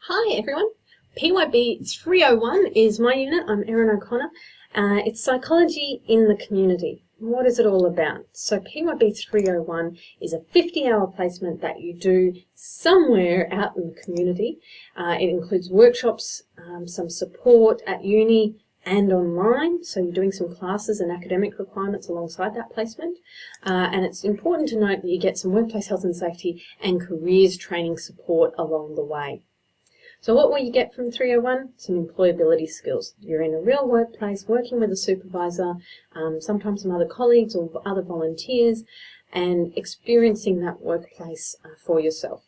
Hi everyone, PYB301 is my unit. I'm Erin O'Connor. It's psychology in the community. What is it all about? So PYB301 is a 50-hour placement that you do somewhere out in the community. It includes workshops, some support at uni and online, so you're doing some classes and academic requirements alongside that placement. And it's important to note that you get some workplace health and safety and careers training support along the way. So what will you get from 301? Some employability skills. You're in a real workplace, working with a supervisor, sometimes some other colleagues or other volunteers, and experiencing that workplace for yourself.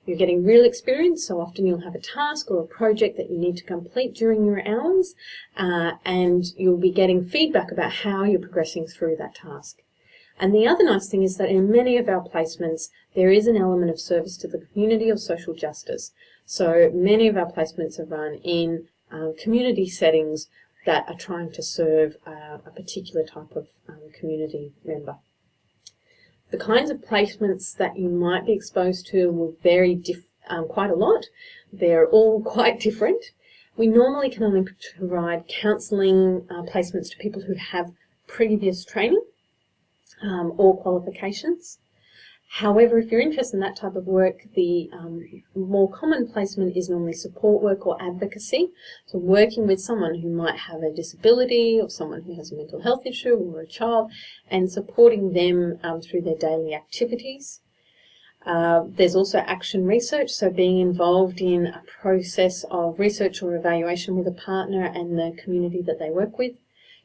You're getting real experience, so often you'll have a task or a project that you need to complete during your hours, and you'll be getting feedback about how you're progressing through that task. And the other nice thing is that in many of our placements, there is an element of service to the community or social justice. So many of our placements are run in community settings that are trying to serve a particular type of community member. The kinds of placements that you might be exposed to will vary quite a lot. They're all quite different. We normally can only provide counselling placements to people who have previous training or qualifications. However, if you're interested in that type of work, the more common placement is normally support work or advocacy. So working with someone who might have a disability or someone who has a mental health issue or a child and supporting them through their daily activities. There's also action research, so being involved in a process of research or evaluation with a partner and the community that they work with.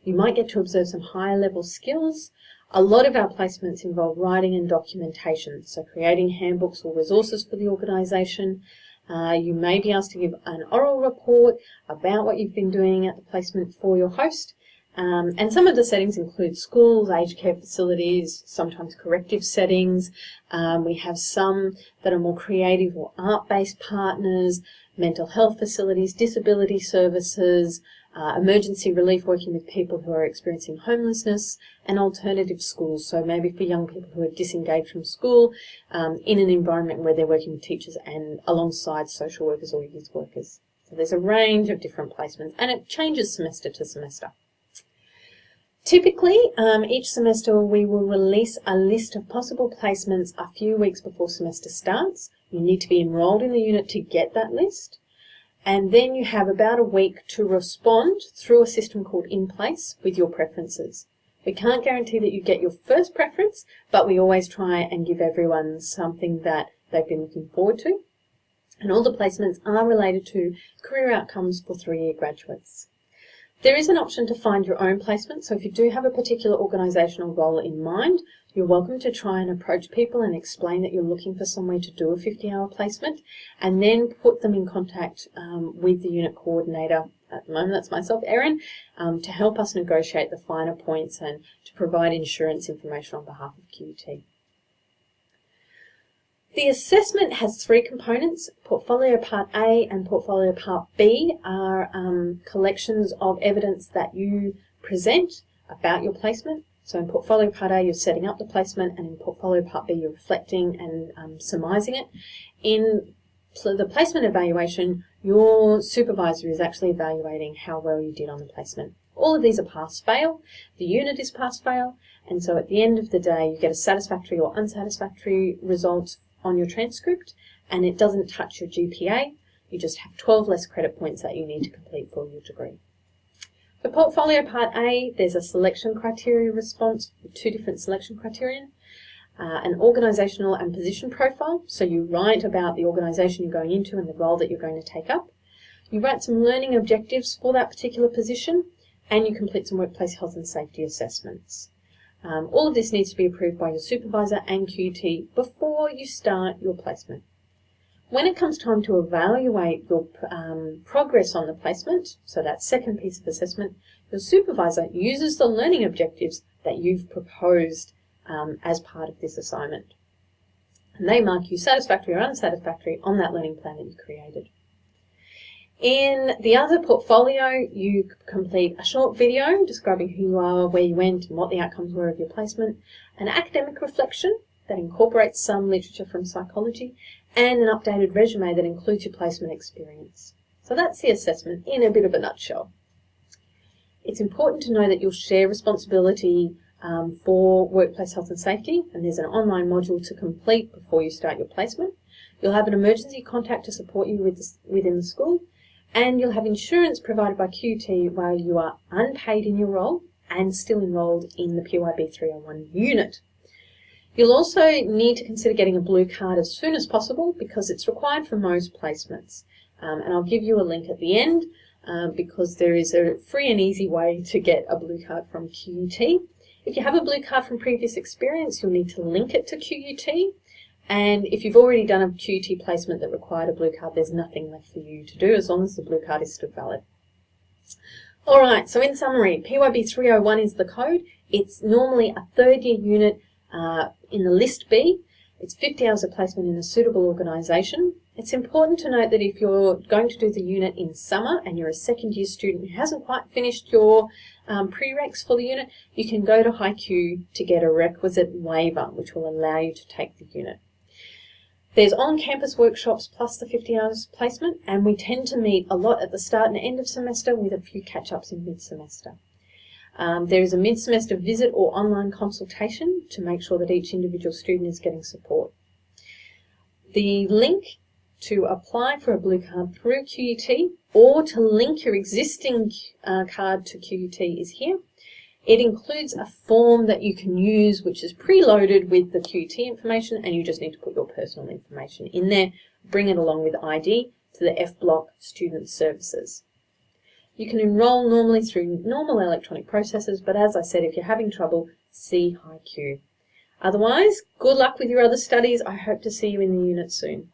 You might get to observe some higher level skills. A lot of our placements involve writing and documentation, so creating handbooks or resources for the organisation. You may be asked to give an oral report about what you've been doing at the placement for your host. And some of the settings include schools, aged care facilities, sometimes corrective settings. We have some that are more creative or art-based partners, mental health facilities, disability services, emergency relief working with people who are experiencing homelessness, and alternative schools, so maybe for young people who are disengaged from school in an environment where they're working with teachers and alongside social workers or youth workers. So there's a range of different placements and it changes semester to semester. Typically, each semester we will release a list of possible placements a few weeks before semester starts. You need to be enrolled in the unit to get that list. And then you have about a week to respond through a system called In Place with your preferences. We can't guarantee that you get your first preference, but we always try and give everyone something that they've been looking forward to. And all the placements are related to career outcomes for 3-year graduates. There is an option to find your own placement, so if you do have a particular organisational role in mind, you're welcome to try and approach people and explain that you're looking for somewhere to do a 50-hour placement, and then put them in contact with the unit coordinator. At the moment, that's myself, Erin, to help us negotiate the finer points and to provide insurance information on behalf of QT. The assessment has 3 components. Portfolio Part A and Portfolio Part B are collections of evidence that you present about your placement. So in Portfolio Part A, you're setting up the placement, and in Portfolio Part B, you're reflecting and surmising it. In the placement evaluation, your supervisor is actually evaluating how well you did on the placement. All of these are pass-fail. The unit is pass-fail, and so at the end of the day, you get a satisfactory or unsatisfactory result on your transcript, and it doesn't touch your GPA. You just have 12 less credit points that you need to complete for your degree. For Portfolio Part A, there's a selection criteria response with 2 different selection criteria. An organisational and position profile, so you write about the organisation you're going into and the role that you're going to take up. You write some learning objectives for that particular position, and you complete some workplace health and safety assessments. All of this needs to be approved by your supervisor and QT before you start your placement. When it comes time to evaluate your progress on the placement, so that second piece of assessment, your supervisor uses the learning objectives that you've proposed as part of this assignment. And they mark you satisfactory or unsatisfactory on that learning plan that you created. In the other portfolio, you complete a short video describing who you are, where you went, and what the outcomes were of your placement, an academic reflection that incorporates some literature from psychology, and an updated resume that includes your placement experience. So that's the assessment in a bit of a nutshell. It's important to know that you'll share responsibility for workplace health and safety, and there's an online module to complete before you start your placement. You'll have an emergency contact to support you within the school, and you'll have insurance provided by QT while you are unpaid in your role and still enrolled in the PYB301 unit. You'll also need to consider getting a blue card as soon as possible because it's required for most placements. And I'll give you a link at the end because there is a free and easy way to get a blue card from QUT. If you have a blue card from previous experience, you'll need to link it to QUT. And if you've already done a QUT placement that required a blue card, there's nothing left for you to do as long as the blue card is still valid. Alright, so in summary, PYB301 is the code. It's normally a third-year unit in the List B. It's 50 hours of placement in a suitable organisation. It's important to note that if you're going to do the unit in summer and you're a second-year student who hasn't quite finished your prereqs for the unit, you can go to HiQ to get a requisite waiver, which will allow you to take the unit. There's on-campus workshops plus the 50 hours placement, and we tend to meet a lot at the start and end of semester with a few catch-ups in mid-semester. There is a mid-semester visit or online consultation to make sure that each individual student is getting support. The link to apply for a blue card through QUT or to link your existing card to QUT is here. It includes a form that you can use which is preloaded with the QUT information, and you just need to put your personal information in there. Bring it along with ID to the F Block Student Services. You can enrol normally through normal electronic processes, but as I said, if you're having trouble, see HiQ. Otherwise, good luck with your other studies. I hope to see you in the unit soon.